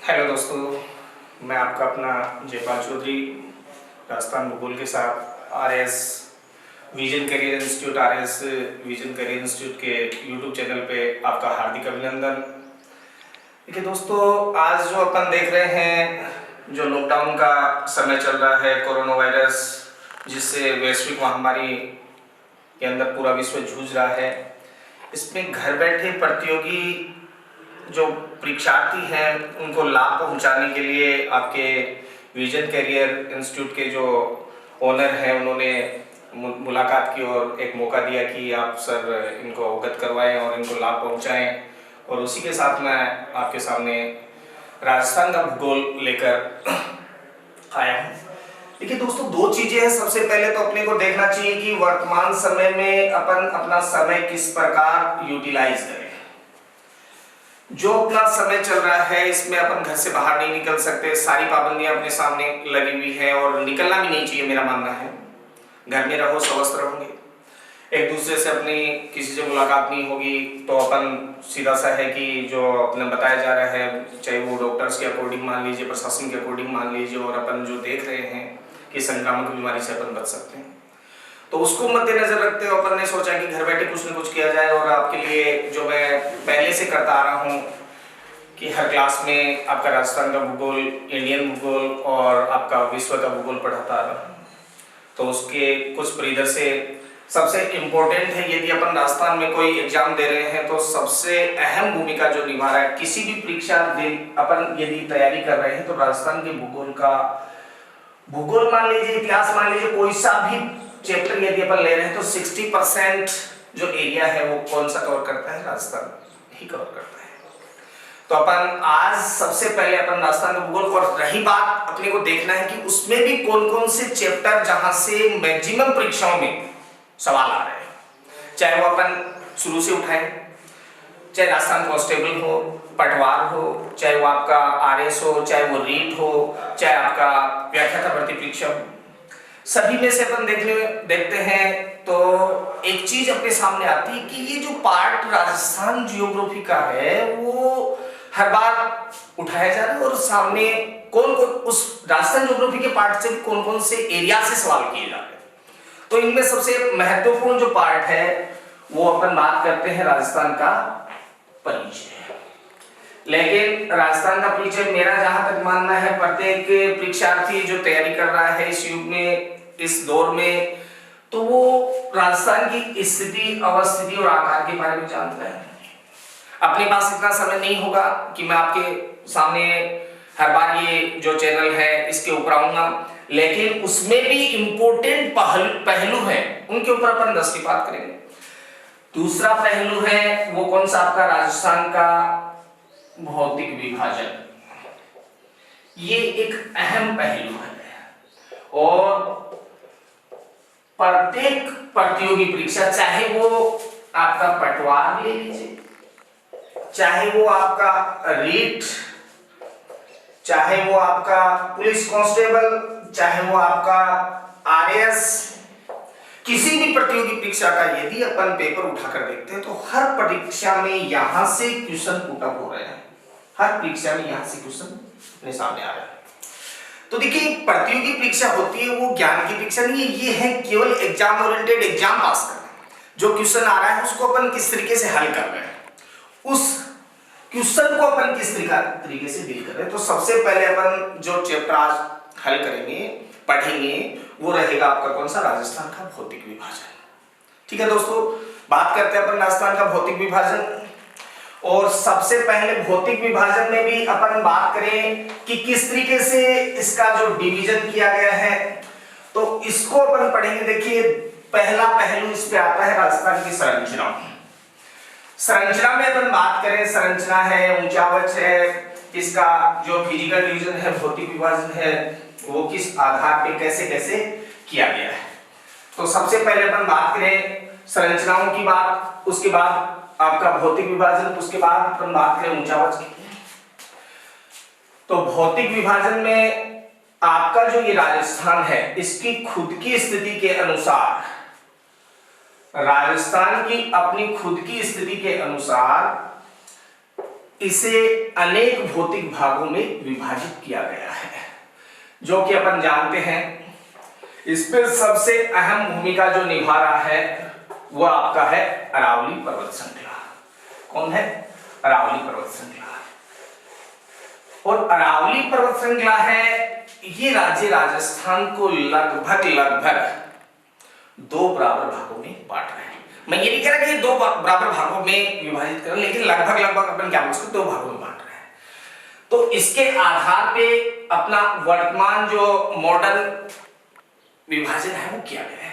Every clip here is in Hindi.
हेलो दोस्तों, मैं आपका अपना जयपाल चौधरी राजस्थान भूगोल के साथ RS vision career institute vision career institute के यूट्यूब चैनल पे आपका हार्दिक अभिनंदन। देखिए दोस्तों, आज जो अपन देख रहे हैं, जो लॉकडाउन का समय चल रहा है, कोरोना वायरस जिससे वैश्विक महामारी के अंदर पूरा विश्व जूझ रहा है, इसमें घर बैठे प्रतियोगी जो परीक्षार्थी हैं उनको लाभ पहुंचाने के लिए आपके विजन करियर इंस्टीट्यूट के जो ओनर हैं उन्होंने मुलाकात की और एक मौका दिया कि आप सर इनको अवगत करवाएं और इनको लाभ पहुंचाएं। और उसी के साथ मैं आपके सामने राजस्थान का भूगोल लेकर आया हूँ। देखिए दोस्तों, दो चीजें हैं। सबसे पहले तो अपने को देखना चाहिए कि वर्तमान समय में अपन अपना समय किस प्रकार यूटिलाइज करें। जो अपना समय चल रहा है इसमें अपन घर से बाहर नहीं निकल सकते, सारी पाबंदियां अपने सामने लगी हुई है और निकलना भी नहीं चाहिए, मेरा मानना है। घर में रहो, स्वस्थ रहोगे, एक दूसरे से अपनी किसी से मुलाकात नहीं होगी तो अपन सीधा सा है कि जो अपने बताया जा रहा है, चाहे वो डॉक्टर्स के अकॉर्डिंग मान लीजिए, प्रशासन के अकॉर्डिंग मान लीजिए, और अपन जो देख रहे हैं कि संक्रामक बीमारी से अपन बच सकते हैं, तो उसको मद्देनजर रखते हुए अपन ने सोचा कि घर बैठे कुछ न कुछ किया जाए। और आपके लिए जो मैं पहले से करता आ रहा हूँ कि हर क्लास में आपका राजस्थान का भूगोल, इंडियन भूगोल और आपका विश्व का भूगोल पढ़ाता आ रहा हूँ, तो उसके कुछ परिदृश्य से सबसे इम्पोर्टेंट है, यदि अपन राजस्थान में कोई एग्जाम दे रहे हैं तो सबसे अहम भूमिका जो निभा रहा है, किसी भी परीक्षा अपन यदि तैयारी कर रहे हैं तो राजस्थान के भूगोल मान लीजिए, इतिहास मान लीजिए, कोई सा भी चैप्टर यदि अपन ले रहे हैं तो 60% जो एरिया है वो कौन सा कवर करता है? राजस्थान ही कवर करता है। तो अपन आज सबसे पहले अपन राजस्थान का भूगोल, और रही बात अपने को देखना है कि उसमें भी कौन कौन से चैप्टर जहां से मैक्सिमम परीक्षाओं में सवाल आ रहे हैं, चाहे वो अपन शुरू से उठाएं, चाहे राजस्थान कांस्टेबल हो, पटवार हो, चाहे वो आपका आरएस हो, चाहे वो रीट हो, चाहे आपका व्याख्याता भर्ती परीक्षा हो, सभी में से अपन देखते हैं तो एक चीज अपने सामने आती है कि ये जो पार्ट राजस्थान जियोग्राफी का है वो हर बार उठाया जा रहा है, और सामने कौन कौन उस राजस्थान जियोग्राफी के पार्ट से कौन कौन से एरिया से सवाल किए जा रहे हैं। तो इनमें सबसे महत्वपूर्ण जो पार्ट है वो अपन बात करते हैं राजस्थान का परिचय। लेकिन राजस्थान का परिचय मेरा जहां तक मानना है, प्रत्येक परीक्षार्थी जो तैयारी कर रहा है इस युग में, इस दौर में, तो वो राजस्थान की स्थिति, अवस्थिति और आकार के बारे में जानता है। अपने पास इतना समय नहीं होगा कि मैं आपके सामने हर बार ये जो चैनल है इसके ऊपर आऊंगा, लेकिन उसमें भी इंपॉर्टेंट पहलू है, उनके ऊपर अपन दृष्टिपात करेंगे। दूसरा पहलू है वो कौन सा? आपका राजस्थान का भौतिक विभाजन। ये एक अहम पहलू है और प्रत्येक प्रतियोगी परीक्षा, चाहे वो आपका पटवार ले लीजिए, चाहे वो आपका रीट, चाहे वो आपका पुलिस कांस्टेबल, चाहे वो आपका आरएस, किसी भी प्रतियोगी परीक्षा का यदि अपन पेपर उठाकर देखते हैं तो हर परीक्षा में यहां से क्वेश्चन पुट अप हो रहे हैं, हर परीक्षा में यहां से क्वेश्चन अपने सामने आ रहा है। तो देखिए, प्रतियोगी परीक्षा होती है वो ज्ञान की परीक्षा नहीं है, ये है केवल एग्जाम ओरिएंटेड, एग्जाम पास करना। जो क्वेश्चन आ रहा है उसको अपन किस तरीके से हल कर रहे हैं, उस क्वेश्चन को अपन किस तरीके से डील कर रहे हैं। तो सबसे पहले अपन जो चैप्टर आज हल करेंगे, पढ़ेंगे, वो रहेगा आपका कौन सा? राजस्थान का भौतिक विभाजन। ठीक है दोस्तों, बात करते हैं अपन राजस्थान का भौतिक विभाजन। और सबसे पहले भौतिक विभाजन में भी अपन बात करें कि किस तरीके से इसका जो डिवीजन किया गया है, तो इसको अपन पढ़ेंगे। देखिए, पहला पहलू इस पे आता है राजस्थान की संरचना। संरचना में अपन बात करें, संरचना है, ऊंचावच है, इसका जो फिजिकल डिवीजन है, भौतिक विभाजन है, वो किस आधार पे कैसे कैसे किया गया है। तो सबसे पहले अपन बात करें संरचनाओं की बात, उसके बाद आपका भौतिक विभाजन, उसके बाद अपन बात करें ऊंचावच की। तो भौतिक विभाजन में आपका जो ये राजस्थान है, इसकी खुद की स्थिति के अनुसार, राजस्थान की अपनी खुद की स्थिति के अनुसार इसे अनेक भौतिक भागों में विभाजित किया गया है, जो कि अपन जानते हैं। इसमें सबसे अहम भूमिका जो निभा रहा है वो आपका है अरावली पर्वत श्रृंखला। कौन है? अरावली पर्वत श्रृंखला। और अरावली पर्वत श्रृंखला है, ये राज्य राजस्थान को लगभग 2 बराबर भागों में बांट रहे हैं। मैं ये नहीं कह रहा कि 2 बराबर भागों में विभाजित कर, लेकिन लगभग अपन क्या बोल सकते, 2 भागों में बांट रहे हैं। तो इसके आधार पे अपना वर्तमान जो मॉडर्न विभाजन है वो किया गया है।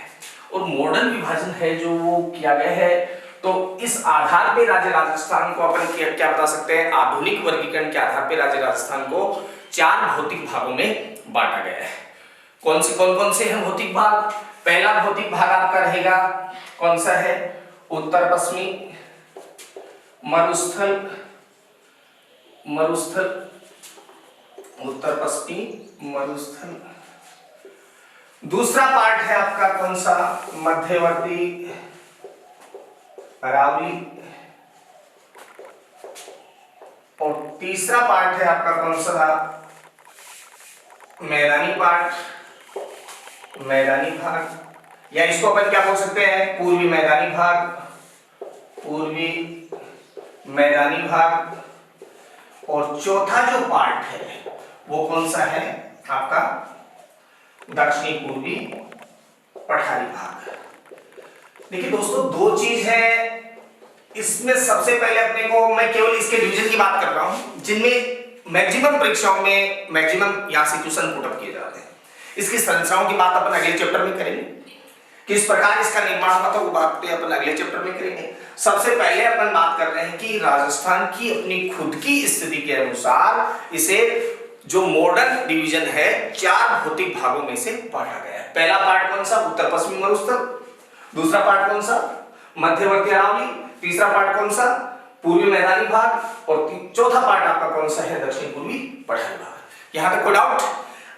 और मॉडर्न विभाजन है जो वो किया गया है, तो इस आधार पे राज्य राजस्थान को अपन क्या बता सकते हैं, आधुनिक वर्गीकरण के आधार पे राज्य राजस्थान को 4 भौतिक भागों में बांटा गया है। कौन कौन से हैं भौतिक भाग? पहला भौतिक भाग आपका रहेगा कौन सा है? उत्तर पश्चिमी मरुस्थल, उत्तर पश्चिमी मरुस्थल। दूसरा पार्ट है आपका कौन सा? मध्यवर्ती अरावली। और तीसरा पार्ट है आपका कौन सा? मैदानी पार्ट, मैदानी भाग, या इसको अपन क्या बोल सकते हैं, पूर्वी मैदानी भाग, पूर्वी मैदानी भाग। और चौथा जो पार्ट है वो कौन सा है आपका? दक्षिणी पूर्वी पठारी भाग। देखिए दोस्तों, 2 चीज है इसमें। सबसे पहले अपने को, मैं केवल इसके डिवीजन की बात कर रहा हूं जिनमें मैक्सिमम परीक्षाओं में मैक्सिमम यहां से क्वेश्चन पुट अप किए जाते हैं। इसकी संरचनाओं की बात अपन अगले चैप्टर में करेंगे, किस प्रकार इसका निर्माण हुआ था वो बात पे अपन अगले चैप्टर में करेंगे। सबसे पहले अपन बात कर रहे हैं कि राजस्थान की अपनी खुद की स्थिति के अनुसार इसे जो मॉडर्न डिवीजन है 4 भौतिक भागों में से बांटा गया है। पहला पार्ट कौन सा? उत्तर पश्चिमी मरुस्थल। दूसरा पार्ट कौन सा? मध्यवर्ती अरावली। तीसरा पार्ट कौन सा? पूर्वी मैदानी भाग। और चौथा पार्ट आपका कौन सा है? दक्षिण पूर्वी पठारी भाग। यहां तक कोई डाउट?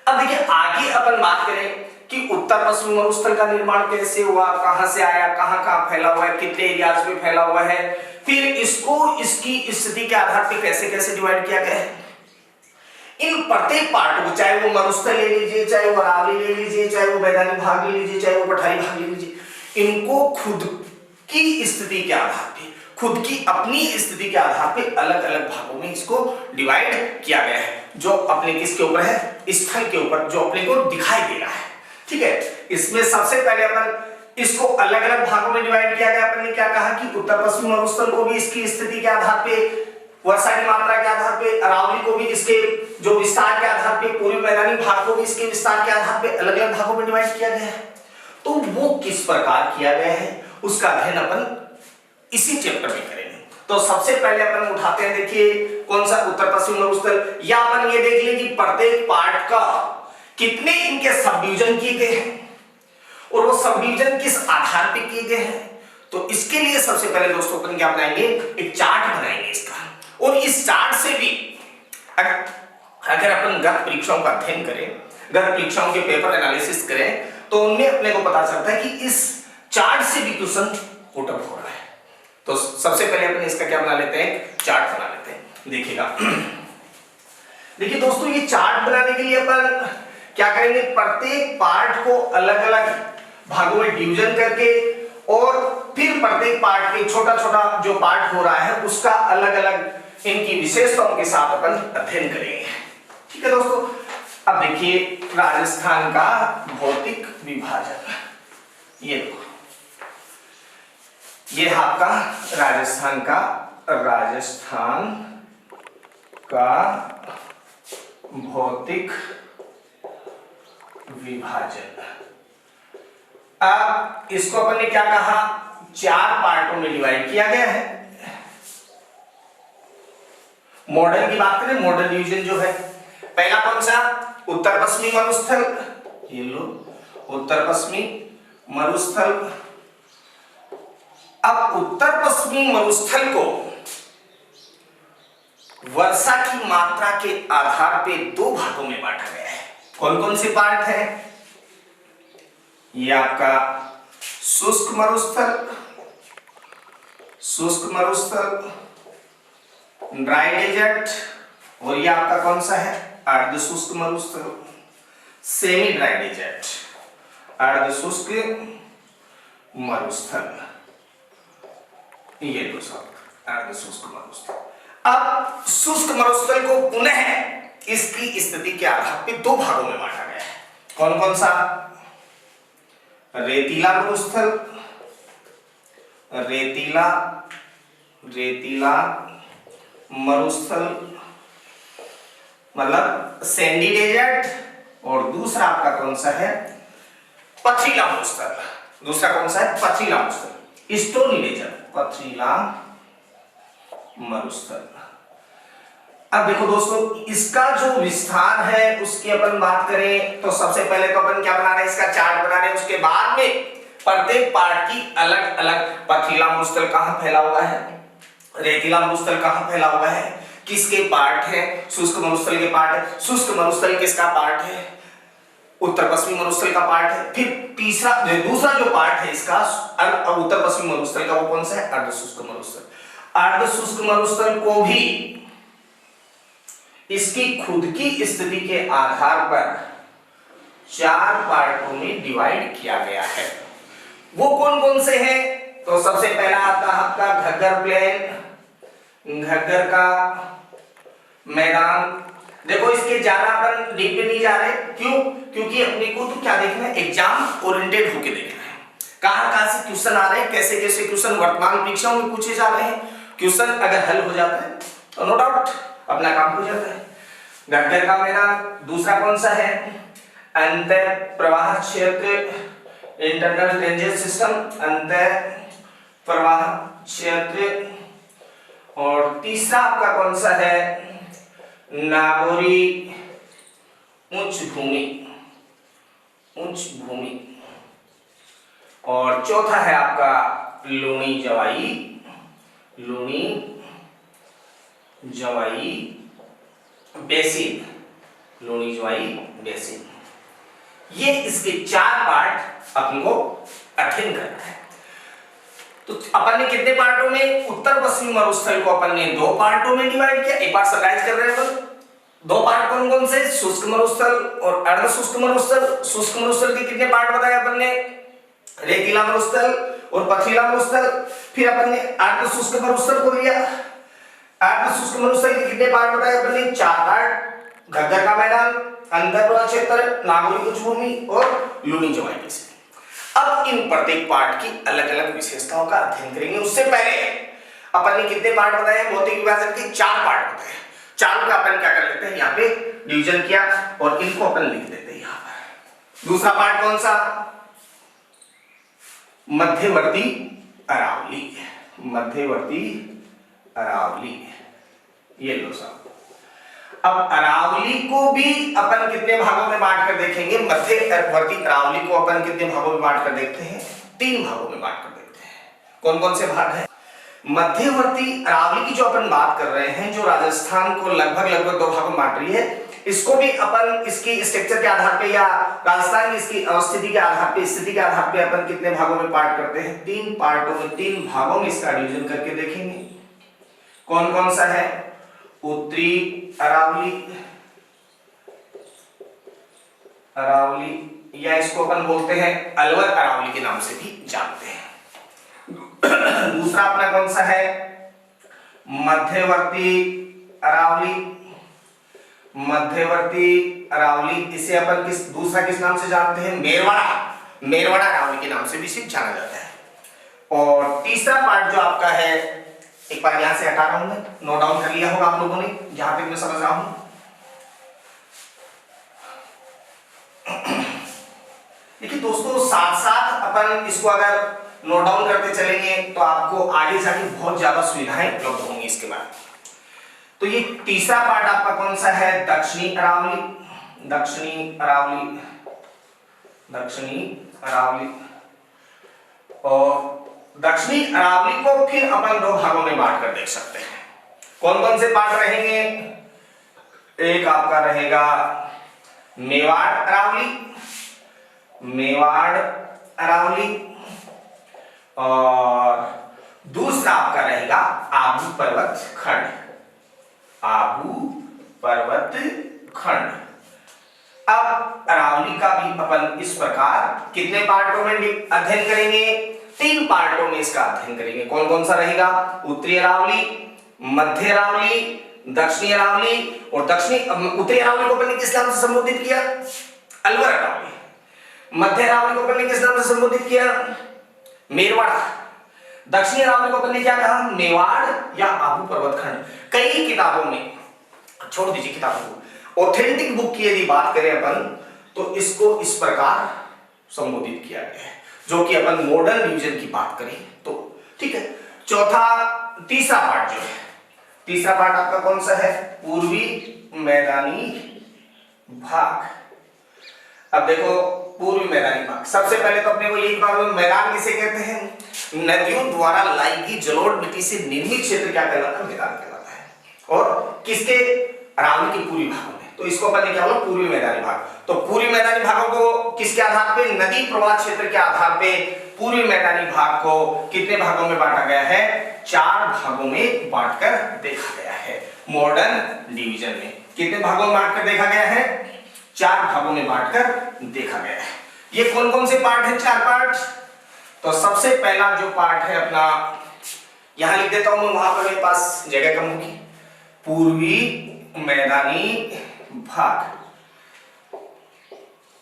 अब देखिए आगे अपन बात करें कि उत्तर पश्चिमी मरुस्थल का निर्माण कैसे हुआ, कहां से आया, कहां फैला हुआ है, कितने एरियाज में फैला हुआ है, फिर इसको इसकी स्थिति के आधार पर कैसे कैसे डिवाइड किया गया है। इन प्रत्येक पार्ट को, चाहे वो मरुस्थल ले लीजिए, चाहे वो अरावली ले लीजिए, चाहे वो मैदानी भाग ले लीजिए, चाहे वो पठारी भाग ले लीजिए, इनको खुद की स्थिति के आधार पे, खुद की अपनी स्थिति के आधार पे अलग अलग भागों में इसको डिवाइड किया गया है, जो अपने किसके ऊपर है? स्थल के ऊपर, जो अपने को दिखाई दे रहा है। ठीक है, इसमें सबसे पहले अपन इसको अलग अलग भागों में डिवाइड किया गया। अपन ने क्या कहा कि उत्तर पश्चिमी मरुस्थल को भी इसकी स्थिति के आधार पे, वर्षा की मात्रा के आधार पे, अरावली को भी इसके जो विस्तार के आधार पे, पूर्वी मैदानी भाग को भी इसके विस्तार के आधार पे अलग अलग भागों में डिवाइड किया गया है। तो वो किस प्रकार किया गया है उसका अध्ययन अपन इसी चैप्टर में करेंगे। तो सबसे पहले अपन उठाते हैं, देखिए कौन सा? उत्तर पश्चिमी मरुस्थल। या अपन ये देख लें कि प्रत्येक पार्ट का कितने इनके सब डिवीजन किए गए हैं और वो सब डिवीजन किस आधार पे किए गए हैं। तो इसके लिए सबसे पहले दोस्तों अपन क्या बनाएंगे? एक चार्ट बनाएंगे इसका। और इस चार्ट से भी अगर अपन गत परीक्षाओं का अध्ययन करें, गत परीक्षाओं के पेपर एनालिसिस करें, तो उनमें अपने को पता चलता है कि इस चार्ट से भी क्वेश्चन पुट अप हो रहा है। तो सबसे पहले अपन इसका क्या बना लेते हैं? चार्ट बना लेते हैं। देखिएगा, देखिए दोस्तों, ये चार्ट बनाने के लिए अपन क्या करेंगे? प्रत्येक पार्ट को अलग अलग भागों में डिवीजन करके और फिर प्रत्येक पार्ट के छोटा छोटा जो पार्ट हो रहा है उसका अलग अलग इनकी विशेषताओं के साथ अपन अध्ययन करेंगे। ठीक है दोस्तों, अब देखिए राजस्थान का भौतिक विभाजन। ये देखो, ये आपका राजस्थान का भौतिक विभाजन। अब इसको अपन ने क्या कहा? 4 पार्टों में डिवाइड किया गया है। मॉडर्न की बात करें, मॉडर्न डिवीजन जो है, पहला कौन सा? उत्तर पश्चिमी मरुस्थल। ये लो, उत्तर पश्चिमी मरुस्थल। अब उत्तर पश्चिमी मरुस्थल को वर्षा की मात्रा के आधार पे 2 भागों में बांटा गया है। कौन कौन से पार्ट है? ये आपका शुष्क मरुस्थल ड्राई डेजर्ट, और ये आपका कौन सा है, अर्ध शुष्क मरुस्थल। सेमी ड्राई डेजर्ट, अर्ध शुष्क मरुस्थल, ये दो शब्द अर्ध शुष्क मरुस्थल। अब शुष्क मरुस्थल को पुनः इसकी स्थिति के आधार पर दो भागों में बांटा गया है। कौन कौन सा, रेतीला मरुस्थल, रेतीला मरुस्थल मतलब सैंडी डेजर्ट, और दूसरा आपका कौन सा है, पथरीला मरुस्थल। दूसरा कौन सा है, पथरीला मरुस्थल, स्टोनी डेजर्ट, पथरीला मरुस्थल। अब देखो दोस्तों, इसका जो विस्तार है उसकी अपन बात करें तो सबसे पहले तो अपन क्या बना रहे हैं, इसका चार्ट बना रहे हैं। उसके बाद में प्रत्येक पार्ट की अलग अलग, पथरीला मरुस्थल कहां फैला हुआ है, रेतीला मरुस्थल कहां फैला हुआ है, किसके पार्ट है, शुष्क मरुस्थल के पार्ट है, शुष्क मरुस्थल किसका पार्ट है, उत्तर पश्चिमी मरुस्थल का पार्ट है। फिर दूसरा जो पार्ट है इसका उत्तर पश्चिमी मरुस्थल का, वो कौन सा है, अर्ध शुष्क मरुस्थल। अर्ध शुष्क मरुस्थल को भी इसकी खुद की स्थिति के आधार पर 4 पार्टों में डिवाइड किया गया है। वो कौन कौन से हैं, तो सबसे पहला आता है आपका घग्गर प्लेन, घग्गर का मैदान। देखो इसके ज्यादा अपन डीप में नहीं जा रहे, क्यों, क्योंकि अपने को तो क्या देखना है, एग्जाम ओरिएंटेड होके देखना है। कहां से क्वेश्चन आ रहे हैं, कैसे कैसे क्वेश्चन वर्तमान परीक्षाओं में पूछे जा रहे हैं। क्वेश्चन अगर हल हो जाता है तो नो डाउट अपना काम हो जाता है। घग्गर का मैदान। दूसरा कौन सा है, अंतर प्रवाह क्षेत्र, इंटरनल ड्रेनेज सिस्टम, अंतर प्रवाह क्षेत्र। और तीसरा आपका कौन सा है, नागोरी उच्च भूमि। और चौथा है आपका लूणी जवाई बेसिन, लूणी जवाई बेसिन। ये इसके 4 पार्ट अपन को अध्ययन करना है। तो अपन ने कितने पार्टों में, उत्तर पश्चिमी मरुस्थल को अपन ने 2 पार्टों में डिवाइड किया। एक बार समराइज कर रहे हैं, 2 पार्ट कौन कौन से, शुष्क मरुस्थल और अर्ध शुष्क मरुस्थल। शुष्क मरुस्थल के कितने पार्ट बताए अपन ने, रेतीला मरुस्थल और पथरीला मरुस्थल। फिर अपन ने अर्ध शुष्क मरुस्थल को लिया। अर्ध शुष्क मरुस्थल के कितने पार्ट बताए अपन ने, 4 पार्ट, घग्गर का मैदान, अंतर प्रवाह क्षेत्र, नागोरी उच्च भूमि और लूणी जवाई बेसिन। अब इन प्रत्येक पार्ट की अलग अलग विशेषताओं का अध्ययन करेंगे। उससे पहले अपन ने कितने पार्ट बताए, भौतिक विभाजन के 4 पार्ट बताए। चारों का अपन क्या कर लेते हैं, यहाँ पे डिवीजन किया और इनको अपन लिख देते हैं यहाँ पर। दूसरा पार्ट कौन सा, मध्यवर्ती अरावली, ये लो साहब। अब अरावली को भी अपन कितने भागों में बांट कर देखेंगे, मध्यवर्ती अरावली को अपन कितने भागों में बांट कर देखते हैं, 3 भागों में बांट कर देखते हैं। कौन कौन से भाग हैं, मध्यवर्ती अरावली की जो अपन बात कर रहे हैं, जो राजस्थान को लगभग 2 भागों में बांट रही है, इसको भी अपन इसकी स्ट्रक्चर के आधार पे या राजस्थान की इसकी स्थिति के आधार पे, स्थिति के आधार पे अपन कितने भागों में पार्ट करते हैं, 3 पार्टों में, 3 भागों में इसका डिवीजन करके देखेंगे। कौन कौन सा है, उत्तरी अरावली या इसको अपन बोलते हैं अलवर अरावली के नाम से भी जानते हैं। दूसरा अपना कौन सा है, मध्यवर्ती अरावली, इसे अपन दूसरा किस नाम से जानते हैं, मेरवाड़ा अरावली के नाम से भी इसे जाना जाता है। और तीसरा पार्ट जो आपका है, एक बार यहां से हटा रहा हूं मैं, नोट डाउन कर लिया होगा आप लोगों ने, जहां तक मैं समझ रहा हूं। देखिए दोस्तों, साथ साथ अपन इसको अगर नोट डाउन करते चलेंगे तो आपको आगे जाके बहुत ज्यादा सुविधाएं उपलब्ध होंगी इसके बाद। तो ये तीसरा पार्ट आपका कौन सा है, दक्षिणी अरावली। और दक्षिणी अरावली को फिर अपन 2 भागों में बांट कर देख सकते हैं। कौन कौन से पार्ट रहेंगे, एक आपका रहेगा मेवाड़ अरावली और दूसरा आपका रहेगा आबू पर्वत खंड। आबू पर्वत खंड। अब अरावली का भी अपन इस प्रकार कितने पार्टों में अध्ययन करेंगे? 3 पार्टों में इसका अध्ययन करेंगे। कौन कौन सा रहेगा? उत्तरी अरावली, मध्य अरावली, दक्षिणी अरावली। और उत्तरी अरावली को अपन ने किस नाम से संबोधित किया? अलवर अरावली। मध्य अरावली को अपन ने किस नाम से संबोधित किया? मेरवाड़ा। दक्षिणी अरावली को अपन ने क्या कहा? मेवाड़ या आबू पर्वत खंड। कई किताबों में, छोड़ दीजिए किताबों को, ऑथेंटिक बुक की यदि बात करें अपन तो इसको इस प्रकार संबोधित किया गया है। जो कि अपन मॉडर्न डिवीजन की बात करें तो ठीक है। तीसरा पार्ट जो है, तीसरा पार्ट आपका कौन सा है? पूर्वी मैदानी भाग। अब देखो पूर्वी मैदानी भाग, सबसे पहले तो अपने को यही बात, मैदान किसे कहते हैं? नदियों द्वारा लाई गई जलोढ़ मिट्टी से निर्मित क्षेत्र क्या कहलाता है? मैदान कहलाता है। और किसके? अरावली के पूर्वी भागों में। तो इसको अपन ने क्या बोला? पूर्वी मैदानी भाग। तो पूर्वी मैदानी भागों को किसके आधार पे? नदी प्रवाह क्षेत्र के आधार पे पूर्वी मैदानी भाग को कितने भागों में बांटा गया है? 4 भागों में बांटकर देखा गया है। मॉडर्न डिवीजन में कितने भागों में बांटकर देखा गया है? 4 भागों में बांटकर देखा गया है। ये कौन कौन से पार्ट है? 4 पार्ट। तो सबसे पहला जो पार्ट है अपना, यहां लिख देता हूं मैं, वहां पर मेरे पास जगह कम होगी। पूर्वी मैदानी भाग,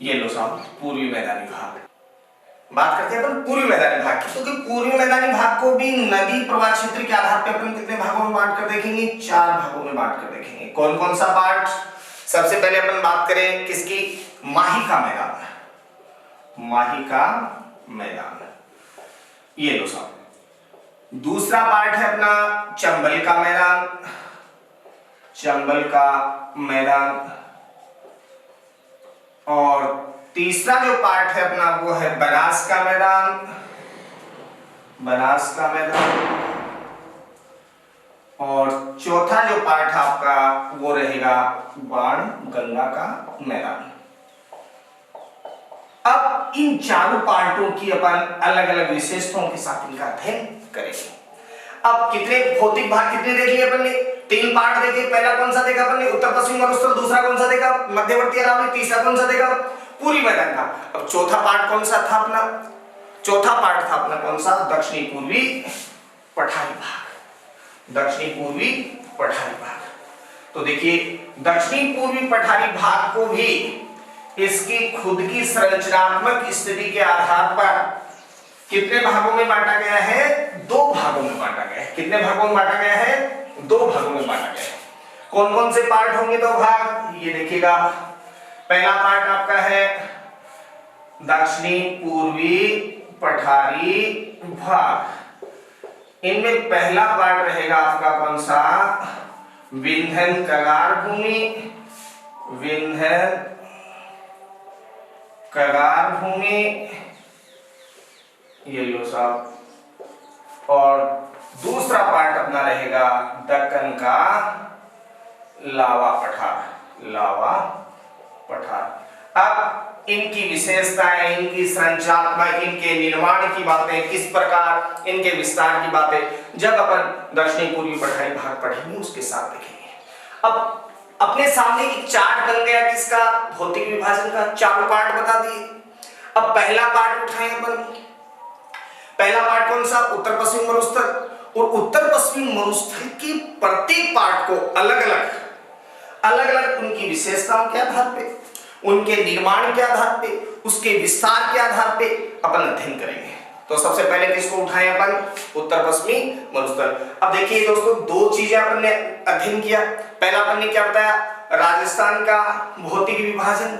ये लो साहब, पूर्वी मैदानी भाग। बात करते हैं अपन पूर्वी मैदानी भाग की। तो पूर्वी मैदानी भाग को भी नदी प्रवाह क्षेत्र के आधार पर अपन कितने भागों में बांट कर देखेंगे? 4 भागों में बांट कर देखेंगे। कौन कौन सा पार्ट? सबसे पहले अपन बात करें किसकी? माही का मैदान। माही का मैदान, ये लो साहब। दूसरा पार्ट है अपना चंबल का मैदान। चंबल का मैदान। और तीसरा जो पार्ट है अपना वो है बनास का मैदान। बनास का मैदान। और चौथा जो पार्ट है आपका वो रहेगा बाण गंगा का मैदान। अब इन चारों पार्टों की अपन अलग अलग विशेषताओं के साथ इनका अध्ययन करेंगे। अब कितने भौतिक भाग कितने देख लिए अपन ने? 3 पार्ट देखे। पहला कौन सा देखा अपन ने? उत्तर पश्चिम मरुस्थल। दूसरा कौन सा देखा? मध्यवर्ती अरावली। तीसरा कौन सा देखा? पूर्वी मैदान का। अब चौथा पार्ट कौन सा था अपना? चौथा पार्ट था अपना कौन सा? दक्षिणी पूर्वी पठारी भाग। दक्षिणी पूर्वी पठारी भाग। तो देखिए दक्षिणी पूर्वी पठारी भाग को भी इसकी खुद की संरचनात्मक स्थिति के आधार पर कितने भागों में बांटा गया है? 2 भागों में बांटा गया है। कितने भागों में बांटा गया है? 2 भागों में बांटा गया है। कौन कौन से पार्ट होंगे 2 भाग? ये देखिएगा, पहला पार्ट आपका है दक्षिणी पूर्वी पठारी भाग। इनमें पहला पार्ट रहेगा आपका कौन सा? विंध्य कगार भूमि। विंध्य कगार भूमि, ये लो साहब। और दूसरा पार्ट अपना रहेगा दक्कन का लावा पठार। लावा पठार। अब इनकी विशेषताएं, इनकी संरचनात्मक, इनके निर्माण की बातें, किस प्रकार इनके विस्तार की बातें जब अपन दक्षिणी पूर्वी पठारी भाग पढ़ेंगे उसके साथ देखेंगे। अब अपने सामने एक चार्ट बन गया किसका? भौतिक विभाजन का। 4 पार्ट बता दिए। अब पहला पार्ट उठाएं अपन। पहला पार्ट कौन सा? उत्तर पश्चिम मरुस्थल। और उत्तर पश्चिम मरुस्थल की प्रत्येक पार्ट को अलग अलग उनकी विशेषताओं के आधार पे, उनके निर्माण के आधार पे, उसके विस्तार के आधार पे अपन अध्ययन करेंगे। तो सबसे पहले किसको उठाएं अपन? उत्तर पश्चिमी मरुस्थल। अब देखिए दोस्तों, 2 चीजें अपन ने अध्ययन किया। पहला अपन ने क्या बताया? राजस्थान का भौतिक विभाजन।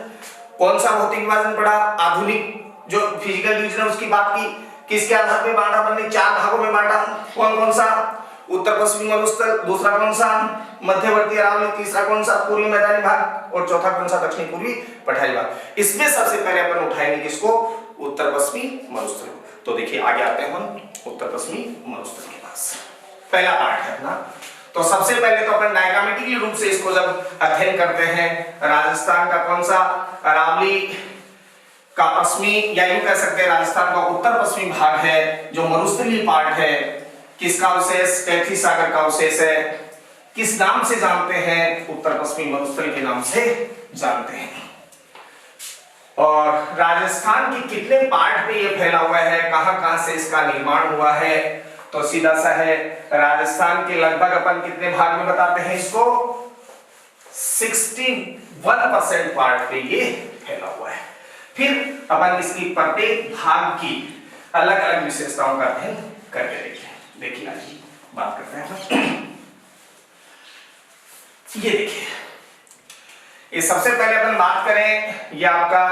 कौन सा भौतिक विभाजन पढ़ा? आधुनिक जो फिजिकल डिवीजन उसकी बात की। किसके आधार पे बांटा अपन ने? 4 भागों में बांटा। कौन कौन सा? उत्तर पश्चिमी मरुस्थल। दूसरा कौन सा? मध्यवर्ती अरावली। तीसरा कौन सा? पूर्वी मैदानी भाग। और चौथा कौन सा? दक्षिणी पूर्वी पठारी भाग। इसमें सबसे पहले अपन उठाएंगे किसको? उत्तर पश्चिमी मरुस्थल। तो देखिए आगे आते हैं हम उत्तर पश्चिमी मरुस्थल के पास। पहला पार्ट है अपना। तो सबसे पहले तो अपन डायग्रामेटिकली रूप से इसको जब अध्ययन करते हैं, राजस्थान का कौन सा? अरावली का पश्चिमी, या यूं कह सकते हैं राजस्थान का उत्तर पश्चिमी भाग है जो मरुस्थलीय पार्ट है। किसका अवशेष? कैथी सागर का अवशेष है। किस नाम से जानते हैं? उत्तर पश्चिमी मरुस्थल के नाम से जानते हैं। और राजस्थान के कितने पार्ट में ये फैला हुआ है, कहां-कहां से इसका निर्माण हुआ है? तो सीधा सा है, राजस्थान के लगभग अपन कितने भाग में बताते हैं इसको? 61% पार्ट पे ये फैला हुआ है। फिर अपन इसकी प्रत्येक भाग की अलग अलग विशेषताओं का अध्ययन करके देखिए आज बात करते हैं। ये देखिए, ये सबसे पहले अपन बात करें, ये आपका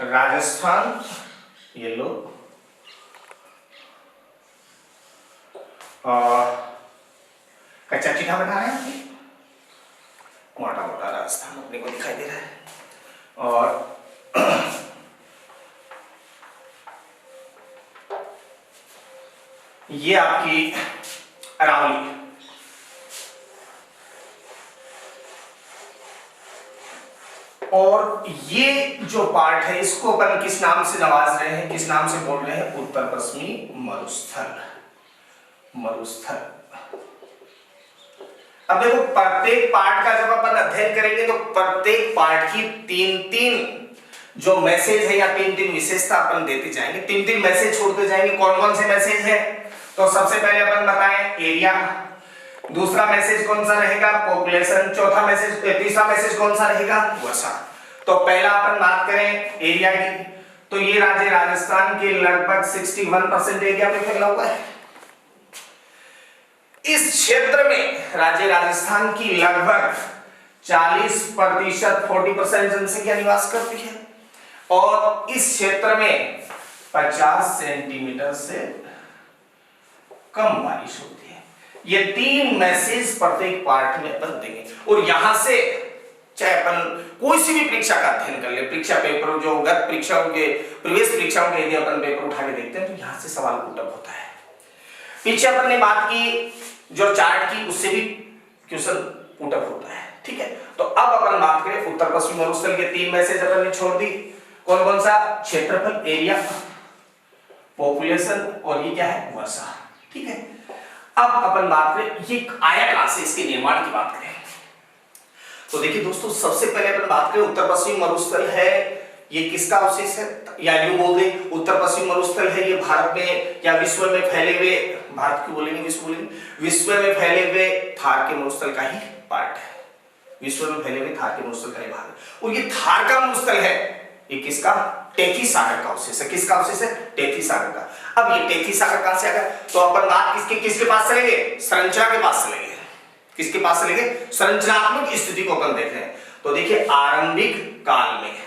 राजस्थान, ये लो, कच्चा चिट्ठा बना रहे हैं, मोटा मोटा राजस्थान अपने को दिखाई दे रहा है। और ये आपकी अरावली, और ये जो पार्ट है इसको अपन किस नाम से नवाज रहे हैं, किस नाम से बोल रहे हैं? उत्तर पश्चिमी मरुस्थल। मरुस्थल। अब देखो, प्रत्येक पार्ट का जब अपन अध्ययन करेंगे तो प्रत्येक पार्ट की तीन जो मैसेज है या तीन विशेषता अपन देते जाएंगे, तीन मैसेज छोड़ते जाएंगे। कौन कौन से मैसेज है? तो सबसे पहले अपन बताएं एरिया, दूसरा मैसेज कौन सा रहेगा? पॉपुलेशन, चौथा मैसेज, तीसरा मैसेज कौन सा रहेगा? वर्षा। तो पहला अपन बात करें एरिया की, तो ये राज्य राजस्थान के लगभग 61% एरिया में फैला हुआ है। इस क्षेत्र में राज्य राजस्थान की लगभग 40% 40% जनसंख्या निवास करती है, और इस क्षेत्र में 50 सेंटीमीटर से कम बारिश होती है। ये तीन मैसेज प्रत्येक पार्ट में अपन देंगे, और यहां से चाहे अपन कोई सी भी परीक्षा का अध्ययन कर ले, परीक्षा पेपर जो गत परीक्षाओं के, प्रवेश परीक्षाओं के यदि अपन पेपर उठा के देखते हैं तो यहां से सवाल पुटअप होता है। पीछे अपन ने बात की जो चार्ट की, उससे भी क्वेश्चन पुटअप होता है, ठीक है। तो अब अपन बात करें उत्तर पश्चिमी मरुस्थल के तीन मैसेज अपन ने छोड़ दी। कौन कौन सा? क्षेत्रफल, एरिया, पॉपुलेशन, और ये क्या है? वर्षा, ठीक है। अब अपन बात करें ये आया कहां से, इसके निर्माण की बात करें तो देखिए दोस्तों, सबसे पहले अपन बात करें उत्तर पश्चिमी मरुस्थल है, ये किसका अवशेष है? या यूं बोल दे, उत्तर पश्चिमी मरुस्थल है ये भारत में या विश्व में फैले हुए, भारत क्यों बोलेंगे, विश्व बोलेंगे, विश्व में फैले हुए थार के मरुस्थल का ही पार्ट है। विश्व में फैले हुए थार के मरुस्थल का ही भाग है, और ये थार का मरुस्थल है, ये किसका? टेथी सागर का अवशेष है। किसका अवशेष है? टेथी सागर का। अब ये टेथी सागर कहां से आ गया? तो अपन बात किसके पास चलेंगे? संरचना के पास चलेंगे। किसके पास चलेंगे? संरचनात्मक स्थिति को अपन देख रहे हैं। तो देखिए, आरंभिक काल में,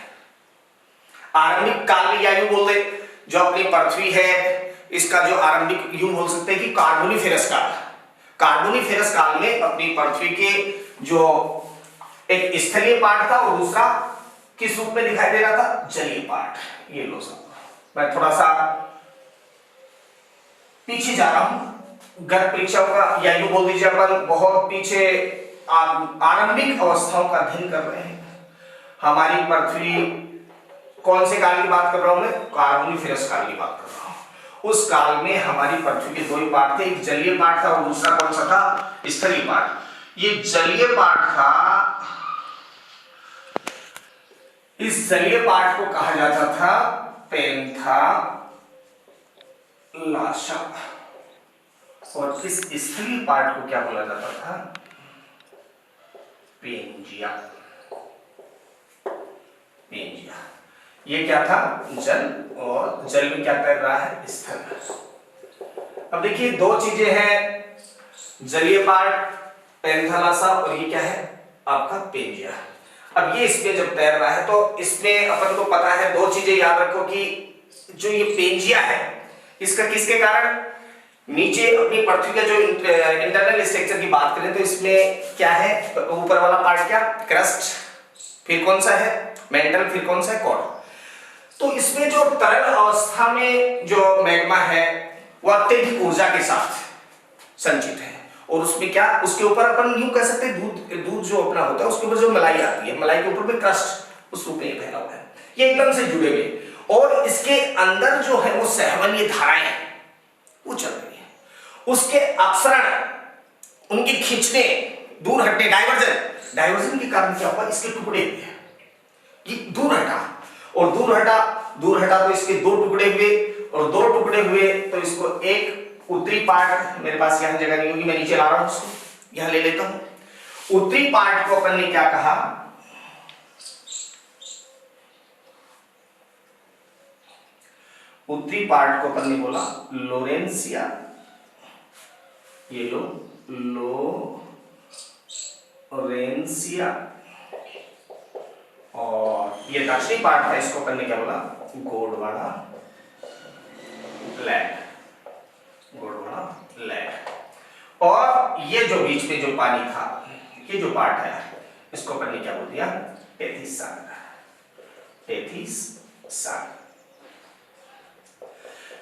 आरंभिक काल में या यूं बोल दे, जो अपनी पृथ्वी है इसका जो आरंभिक, यूं बोल सकते हैं कि कार्बोनिफेरस काल। कार्बोनिफेरस काल में अपनी पृथ्वी के जो एक स्थलीय पार्ट था और दूसरा किस रूप में दिखाई दे रहा था? जलीय पार्ट। ये लो सब, मैं थोड़ा सा पीछे जा रहा हूं गत परीक्षाओं का, या यूं बोल दीजिए अपन बहुत पीछे आरंभिक अवस्थाओं का अध्ययन कर रहे हैं। हमारी पृथ्वी कौन से काल की बात कर रहा हूं मैं? कार्बोनिफेरस काल की बात कर रहा हूं। उस काल में हमारी पृथ्वी के दो ही पार्ट थे, एक जलीय पार्ट था और दूसरा कौन सा था? स्थलीय पार्ट। ये जलीय पार्ट था, इस जलीय पार्ट को कहा जाता था पैंथालाशा, और इस स्थलीय पार्ट को क्या बोला जाता था? पेंजिया। पेंजिया ये क्या था? जल, और जल में क्या तैर रहा है? स्थल। अब देखिए दो चीजें हैं, जलीय पार्ट पैंथालाशा, और ये क्या है? आपका पेंजिया। अब ये इसमें जब तैर रहा है तो इसमें अपन को पता है, दो चीजें याद रखो कि जो ये पेंजिया है इसका किसके कारण, नीचे अपनी पृथ्वी का जो इंटरनल स्ट्रक्चर की बात करें तो इसमें क्या है? ऊपर वाला पार्ट क्या? क्रस्ट, फिर कौन सा है? मेंटल, फिर कौन सा है? कोर। तो इसमें जो तरल अवस्था में जो मैग्मा है वो अत्यधिक ऊर्जा के साथ संचित है, और उसमें क्या, उसके ऊपर अपन यूं कह सकते हैं दूध जो अपना होता है उसके ऊपर जो मलाई आती है, मलाई के ऊपर में क्रस्ट, उस रूप में फैला हुआ है, ये एकदम से जुड़े हुए, और इसके अंदर जो है वो सहवनीय धाराएं वो चल रही है, उसके अपसरण, उनके खींचने, दूर हटने, डाइवर्जन के कारण क्या हुआ, इसके टुकड़े हुए, ये दूर हटा, और दूर हटा तो इसके दो टुकड़े हुए, और दो टुकड़े हुए तो इसको एक उत्तरी पार्ट, मेरे पास यहां जगह नहीं होगी, मैं नीचे ला रहा हूं, इसको यहां ले लेता हूं। उत्तरी पार्ट को अपन ने क्या कहा, उत्तरी पार्ट को अपन ने बोला लोरेंसिया, ये लो लोरेंसिया, और ये दक्षिणी पार्ट था, इसको अपन ने क्या बोला, गोंडवाना लैंड। और ये जो बीच में जो पानी था, ये जो पार्ट है, इसको अपन ने क्या बोल दिया, टेथिस सागर।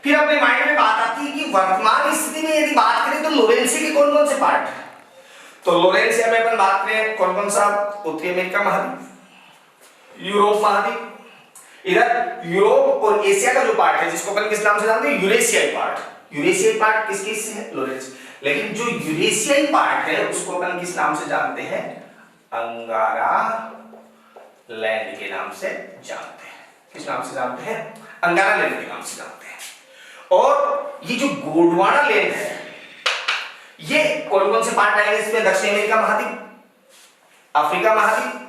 फिर अपने माइंड में बात आती है कि वर्तमान स्थिति में यदि बात करें तो लोरेंसिया के कौन कौन से पार्ट है, तो लोरेंसिया में अपन बात करें कौन कौन सा, उत्तरी अमेरिका महाद्वीप, यूरोप महाद्वीप, इधर यूरोप और एशिया का जो पार्ट है, जिसको अपन किस नाम से जानते हैं, यूरेशियाई पार्ट किसके से है, लोरेंस। लेकिन जो यूरेशियाई पार्ट है उसको अपन किस नाम से जानते हैं, अंगारा लैंड के नाम से जानते हैं। किस नाम से जानते हैं, अंगारा लैंड के नाम से जानते हैं। और ये जो गोंडवाना लैंड है, ये कौन कौन से पार्ट आएंगे इसमें, दक्षिण अमेरिका महाद्वीप, अफ्रीका महाद्वीप,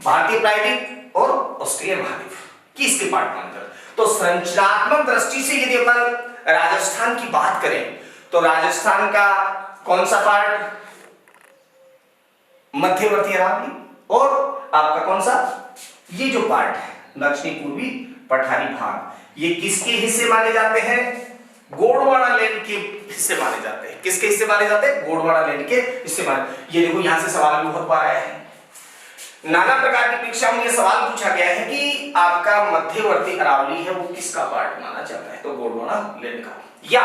भारतीय प्रायद्वीप और ऑस्ट्रेलिया महाद्वीप की इसके पार्ट मानकर। तो संरचनात्मक दृष्टि से यदि अपन राजस्थान की बात करें तो राजस्थान का कौन सा पार्ट, मध्यवर्ती अरावली, और आपका कौन सा, ये जो पार्ट है दक्षिणी पूर्वी पठारी भाग, ये किसके हिस्से माने जाते हैं, गोंडवाना लैंड के हिस्से माने जाते हैं। किसके हिस्से माने जाते हैं, गोंडवाना लैंड के हिस्से माने। ये देखो यहां से सवाल भी बहुत बार आया है, नाना प्रकार की परीक्षा में यह सवाल पूछा गया है कि आपका मध्यवर्ती अरावली है वो किसका पार्ट माना जाता है, तो गोंडवाना लैंड का, या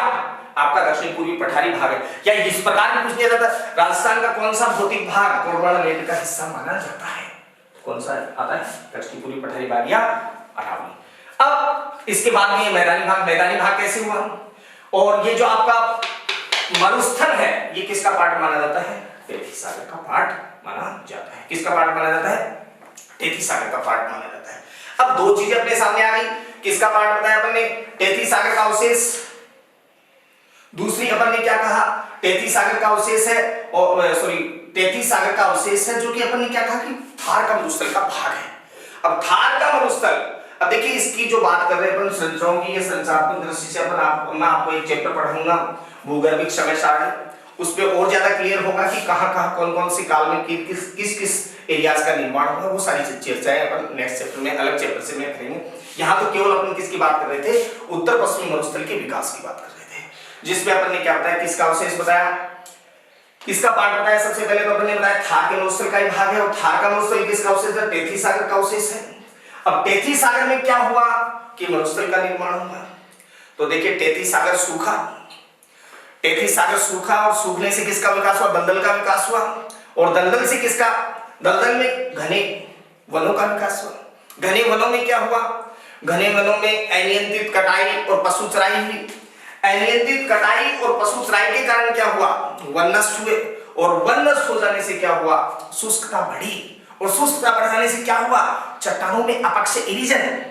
आपका दक्षिण पूर्वी पठारी भाग है, या इस प्रकार में पूछ लिया जाता है राजस्थान का कौन सा भौतिक भाग गोंडवाना लैंड का हिस्सा माना जाता है, कौन सा आता है, दक्षिण पूर्वी पठारी भाग या अरावली। अब इसके बाद में ये मैदानी भाग कैसे हुआ, और ये जो आपका मरुस्थल है ये किसका पार्ट माना जाता है, टेथी सागर का पार्ट माना जाता है। किसका पार्ट माना जाता है, टेथी सागर का पार्ट माना जाता है। अब दो चीजें अपने सामने आ गई, किसका पार्ट बताया अपन ने, टेथी सागर का अवशेष, दूसरी अपन ने क्या कहा, टेथी सागर का अवशेष है, और सॉरी टेथी सागर का अवशेष है जो कि अपन ने क्या कहा कि थार का मरुस्थल का भाग है। अब थार का मरुस्थल, अब देखिए इसकी जो बात कर रहे हैं अपन संरचनाओं की, ये संरचनात्मक दृष्टि से मैं आपको एक चैप्टर पढ़ाऊंगा भूगर्भिक समय सारणी, उस पे और ज्यादा क्लियर होगा कि कहां-कहां कौन-कौन सी काल में किस एरियाज का निर्माण हुआ, वो सारी चर्चाएं अपन नेक्स्ट चैप्टर में अलग चैप्टर से में करेंगे। यहां तो केवल अपन किसकी बात कर रहे थे, उत्तर पश्चिमी मरुस्थल के विकास की बात कर रहे थे, जिसमें अपन ने क्या बताया, किसका अवशेष बताया, किसका पार्ट बताया। सबसे पहले तो अपन ने बताया थार के मरुस्थल का ही भाग है, और थार का मरुस्थल किसका अवशेष है, टेथी सागर का अवशेष है। अब टेथी सागर में क्या हुआ कि मरुस्थल का निर्माण हुआ, तो देखिए टेथी सागर सूखा, टेथी सागर सूखा, और सूखने से किसका विकास हुआ, दलदल का विकास हुआ, और दलदल से किसका, दलदल में घने वनों का विकास हुआ। घने वनों में क्या हुआ, घने वनों में अनियंत्रित कटाई और पशु चराई हुई। अनियंत्रित कटाई और पशु चराई के कारण क्या हुआ, वन नष्ट हुए, और वन नष्ट हो जाने से क्या हुआ, शुष्कता बढ़ी, और शुष्कता बढ़ जाने से क्या हुआ, चट्टानों में अपक्षय इरोजन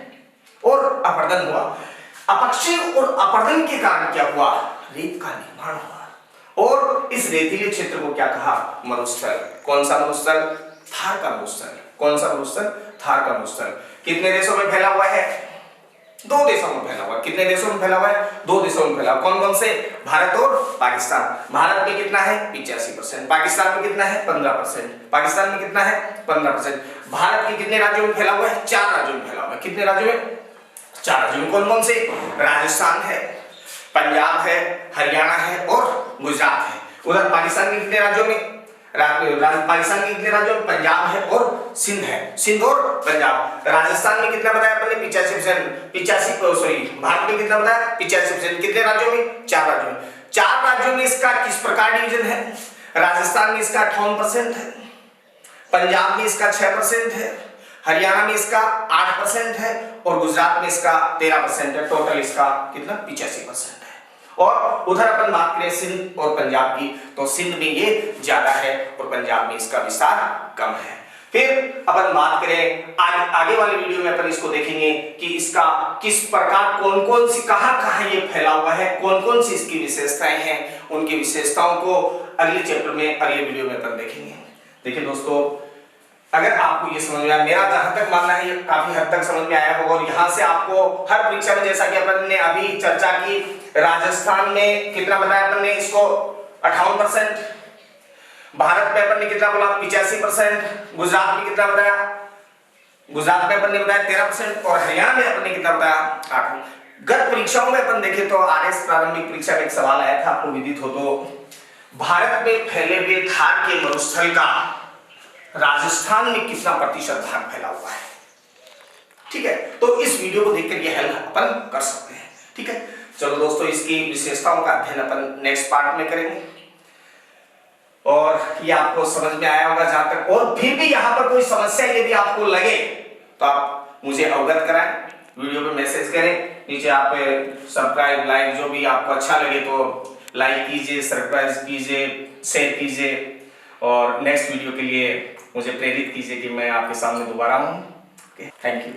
और अपरदन हुआ। अपक्षय और अपरदन के कारण क्या हुआ, रेत का निर्माण हुआ, और इस रेतीले क्षेत्र को क्या कहा, मरुस्थल। कौन सा मरुस्थल, थार का मरुस्थल। कौन सा मरुस्थल, थार का मरुस्थल। कितने देशों में फैला हुआ है, दो देशों में फैला हुआ है। कितने देशों में फैला हुआ है, दो देशों में फैला। कौन कौन से, भारत और पाकिस्तान। भारत में कितना है 85%, पाकिस्तान में कितना है 15%, पाकिस्तान में कितना है 15%। भारत के कितने राज्यों में फैला हुआ है, 4 राज्यों में फैला हुआ है। कितने राज्यों में, 4 राज्यों में। कौन कौन से, राजस्थान है, पंजाब है, हरियाणा है और गुजरात है। उधर पाकिस्तान के कितने राज्यों में, पाकिस्तान के कितने राज्यों में, पंजाब है और सिंध है, सिंध और पंजाब। राजस्थान में कितना बताया अपन ने 85%, सॉरी भारत में कितना बताया 85%। कितने राज्यों में, 4 राज्यों में। 4 राज्यों में इसका किस प्रकार डिवीजन है, राजस्थान में इसका 58% है, पंजाब में इसका 6% है, हरियाणा में इसका 8% है और गुजरात में इसका 13% है। टोटल इसका कितना 85% है। और उधर अपन बात करें सिंध और पंजाब की, तो सिंध में ये ज्यादा है और पंजाब में इसका विस्तार कम है। फिर अपन बात करें आगे वाले वीडियो में अपन इसको देखेंगे कि इसका किस प्रकार कौन कौन सी कहां ये फैला हुआ है, कौन कौन सी इसकी विशेषताएं हैं, उनकी विशेषताओं को अगले चैप्टर में अगले वीडियो में अपन देखेंगे। देखिए दोस्तों, अगर आपको ये समझ में आया, मेरा जहां तक मानना है ये काफी हद तक समझ में आया होगा और यहाँ से आपको हर परीक्षा में, जैसा कि अपन ने अभी चर्चा की, राजस्थान में कितना बताया अपन ने इसको 58%, भारत में अपन ने कितना बोला 85%, गुजरात में कितना बताया, गुजरात में अपन ने बताया 13% और हरियाणा में अपन ने कितना बताया 8%। गत परीक्षाओं में अपन देखें तो आरएस प्रारंभिक परीक्षा में एक सवाल आया था, आपको विदित हो तो, भारत में फैले हुए थार के मरुस्थल का राजस्थान में कितना प्रतिशत भाग फैला हुआ है। ठीक है, तो इस वीडियो को देखकर ये हेल्प अपन कर सकते हैं। ठीक है, चलो दोस्तों, इसकी विशेषताओं का अध्ययन अपन नेक्स्ट पार्ट में करेंगे और ये आपको समझ में आया होगा जहां तक, और फिर भी यहां पर कोई समस्या यदि आपको लगे तो आप मुझे अवगत कराएं, वीडियो पे मैसेज करें, नीचे आप सब्सक्राइब लाइक जो भी आपको अच्छा लगे तो लाइक कीजिए, सब्सक्राइब कीजिए, शेयर कीजिए और नेक्स्ट वीडियो के लिए मुझे प्रेरित कीजिए कि मैं आपके सामने दोबारा हूं। Thank you.